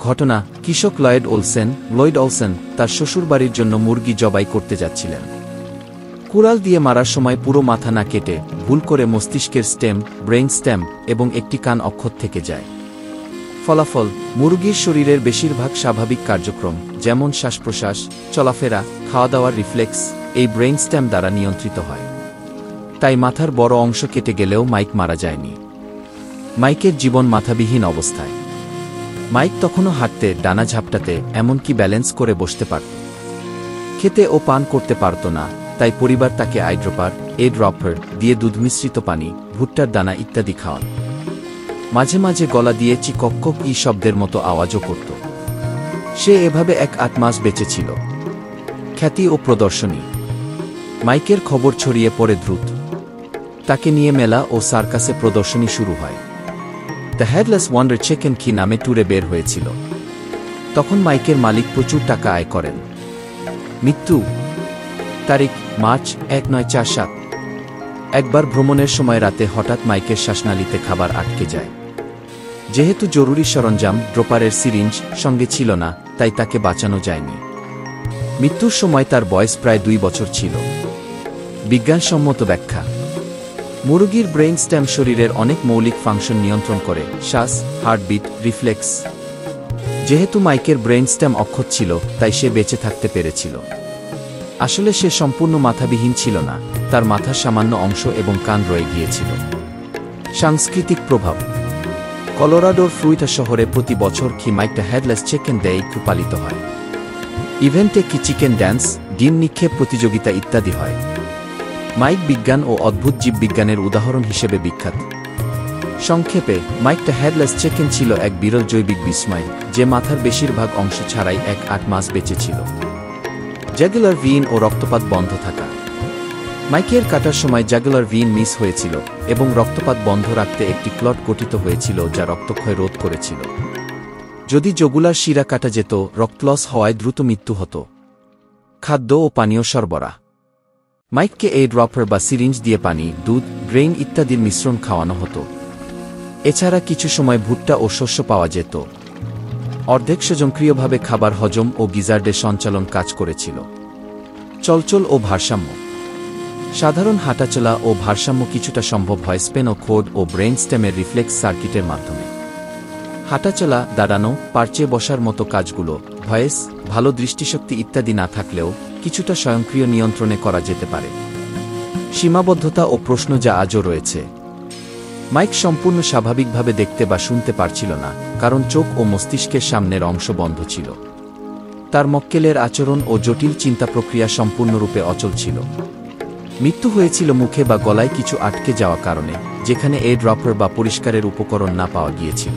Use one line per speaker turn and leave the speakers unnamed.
ঘটনা: কৃষক Lloyd Olsen তার শ্বশুরবাড়ির জন্য মুরগি জবাই করতে যাচ্ছিলেন। কুড়াল দিয়ে মারার সময় পুরো মাথা না কেটে ভুল করে মস্তিষ্কের ব্রেইন স্টেম এবং একটি কান অক্ষত থেকে যায়। ফলাফল: মুরগির শরীরের বেশিরভাগ স্বাভাবিক কার্যক্রম যেমন শ্বাসপ্রশ্বাস, চলাফেরা, খাওয়া দাওয়ার রিফ্লেক্স এই ব্রেইন স্টেম দ্বারা নিয়ন্ত্রিত হয়। তাই মাথার বড় অংশ কেটে গেলেও মাইক মারা যায়নি। মাইকের জীবন মাথাবিহীন অবস্থায়। মাইক তখনও হাঁটতে, ডানা ঝাপটাতে, এমনকি ব্যালেন্স করে বসতে পারত। খেতে ও পান করতে পারত না, তাই পরিবার তাকে ড্রপার দিয়ে দুধ মিশ্রিত পানি, ভুট্টার দানা ইত্যাদি খাওয়ান। মাঝে মাঝে গলা দিয়ে চিকক শব্দের মতো আওয়াজও করত। সে এভাবে 1-8 মাস বেঁচে ছিল। খ্যাতি ও প্রদর্শনী: মাইকের খবর ছড়িয়ে পড়ে দ্রুত। তাকে নিয়ে মেলা ও সার্কাসে প্রদর্শনী শুরু হয়। দ্য হেডলেস ওয়ান্ডার চিকেন কি নামে ট্যুরে বের হয়েছিল। তখন মাইকের মালিক প্রচুর টাকা আয় করেন। মৃত্যু তারিখ: মার্চ 1947। একবার ভ্রমণের সময় রাতে হঠাৎ মাইকের শ্বাসনালীতে খাবার আটকে যায়। যেহেতু জরুরি সরঞ্জাম ড্রপারের সিরিঞ্জ সঙ্গে ছিল না, তাই তাকে বাঁচানো যায়নি। মৃত্যুর সময় তার বয়স প্রায় 2 বছর ছিল। বিজ্ঞানসম্মত ব্যাখ্যা: মুরগির ব্রেইন স্টেম শরীরের অনেক মৌলিক ফাংশন নিয়ন্ত্রণ করে, শ্বাস, হার্টবিট, রিফ্লেক্স। যেহেতু মাইকের ব্রেইন স্টেম অক্ষত ছিল, তাই সে বেঁচে থাকতে পেরেছিল। আসলে সে সম্পূর্ণ মাথাবিহীন ছিল না, তার মাথার সামান্য অংশ এবং কান রয়ে গিয়েছিল। সাংস্কৃতিক প্রভাব: কলোরাডোর ফ্লুইটা শহরে প্রতি বছর Mike the headless chicken day পালিত হয়। ইভেন্টে চিকেন ড্যান্স, ডিম নিক্ষেপ প্রতিযোগিতা ইত্যাদি হয়। মাইক বিজ্ঞান ও অদ্ভুত জীববিজ্ঞানের উদাহরণ হিসেবে বিখ্যাত। সংক্ষেপে, মাইক দ্য হেডলেস চিকেন ছিল এক বিরল জৈবিক বিস্ময়, যে মাথার বেশিরভাগ অংশ ছাড়াই 1-8 মাস বেঁচে ছিল। জাগুলার ভেইন ও রক্তপাত বন্ধ থাকা: মাইকের কাটার সময় জাগুলার ভেইন মিস হয়েছিল এবং রক্তপাত বন্ধ রাখতে একটি ক্লট গঠিত হয়েছিল যা রক্তক্ষয় রোধ করেছিল। যদি জগুলার শিরা কাটা যেত, রক্তলস হওয়ায় দ্রুত মৃত্যু হতো। খাদ্য ও পানীয় সরবরাহ: মাইককে ড্রপার বা সিরিঞ্জ দিয়ে পানি, দুধ, গ্রেইন ইত্যাদির মিশ্রণ খাওয়ানো হতো। এছাড়া কিছু সময় ভুট্টা ও শস্য পাওয়া যেত। অর্ধেক স্বয়ংক্রিয়ভাবে খাবার হজম ও গিজার্ডের সঞ্চালন কাজ করেছিল। চলচল ও ভারসাম্য: সাধারণ হাঁটাচলা ও ভারসাম্য কিছুটা সম্ভব হয় স্পেনাল কর্ড ও ব্রেইন স্টেমের রিফ্লেক্স সার্কিটের মাধ্যমে। হাঁটাচলা, দাঁড়ানো, পার্চে বসার মতো কাজগুলো, ভয়েস, ভালো দৃষ্টিশক্তি ইত্যাদি না থাকলেও কিছুটা স্বয়ংক্রিয় নিয়ন্ত্রণে করা যেতে পারে। সীমাবদ্ধতা ও প্রশ্ন যা আজও রয়েছে: মাইক সম্পূর্ণ স্বাভাবিকভাবে দেখতে বা শুনতে পারছিল না, কারণ চোখ ও মস্তিষ্কের সামনের অংশ বন্ধ ছিল। তার মক্কেলের আচরণ ও জটিল চিন্তা প্রক্রিয়া সম্পূর্ণরূপে অচল ছিল। মৃত্যু হয়েছিল মুখে বা গলায় কিছু আটকে যাওয়া কারণে, যেখানে ড্রপার বা পরিষ্কারের উপকরণ না পাওয়া গিয়েছিল।